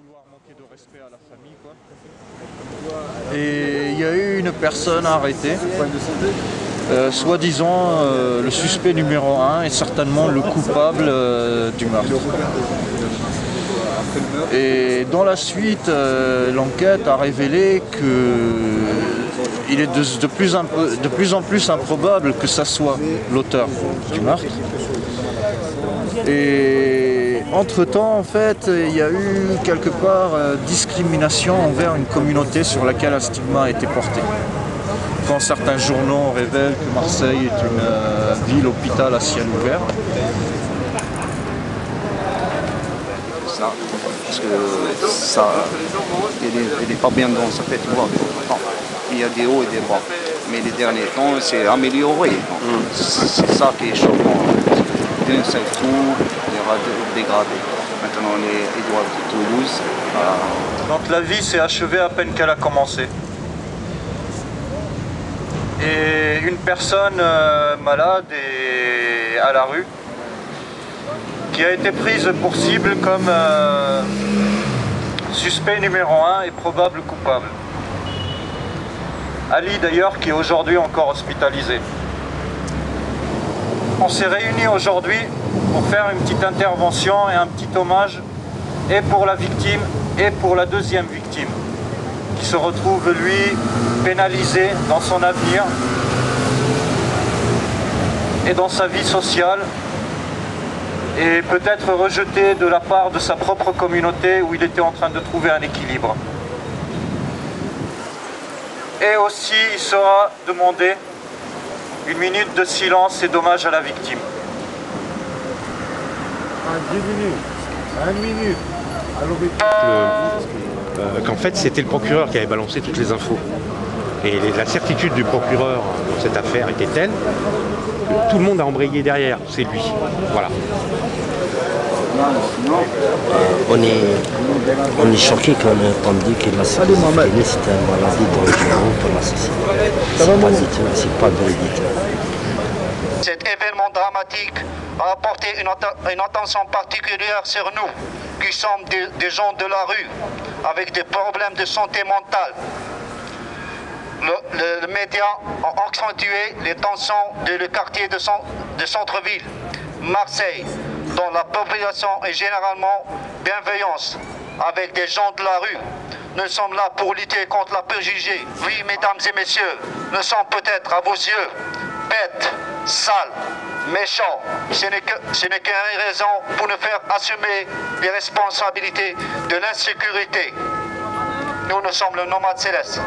vouloir manquer de respect à la famille, quoi. Et il y a eu une personne arrêtée, soi-disant le suspect numéro 1 et certainement le coupable du meurtre. Et dans la suite, l'enquête a révélé qu'il est de plus en plus improbable que ça soit l'auteur du meurtre. Et entre-temps, en fait, il y a eu quelque part discrimination envers une communauté sur laquelle un stigma a été porté. Quand certains journaux révèlent que Marseille est une ville-hôpital à ciel ouvert. Ça, parce que ça, il n'est pas bien dans sa tête. Il y a des hauts et des bas. Mais les derniers temps, c'est amélioré. C'est ça qui est choquant. D'un seul coup, dégradé. Maintenant, on est Édouard de Toulouse. Donc la vie s'est achevée à peine qu'elle a commencé. Et une personne malade et à la rue, qui a été prise pour cible comme suspect numéro 1 et probable coupable. Ali d'ailleurs, qui est aujourd'hui encore hospitalisé. On s'est réunis aujourd'hui pour faire une petite intervention et un petit hommage et pour la victime et pour la deuxième victime qui se retrouve lui pénalisé dans son avenir et dans sa vie sociale et peut-être rejeté de la part de sa propre communauté où il était en train de trouver un équilibre. Et aussi il sera demandé une minute de silence et d'hommage à la victime. 10 minutes, 1 minute. Qu'en fait c'était le procureur qui avait balancé toutes les infos. Et la certitude du procureur dans cette affaire était telle que tout le monde a embrayé derrière, c'est lui. Voilà. On est choqué quand on dit que la schizophrénie c'est une maladie dangereuse pour la société. C'est pas véridique. Cet événement dramatique a apporté une attention particulière sur nous, qui sommes des gens de la rue, avec des problèmes de santé mentale. Les médias ont accentué les tensions le quartier de centre-ville, Marseille, dont la population est généralement bienveillante avec des gens de la rue. Nous sommes là pour lutter contre la préjugé. Oui, mesdames et messieurs, nous sommes peut-être à vos yeux bêtes, sales, méchants. Ce n'est qu'une raison pour nous faire assumer les responsabilités de l'insécurité. Nous sommes le nomade céleste.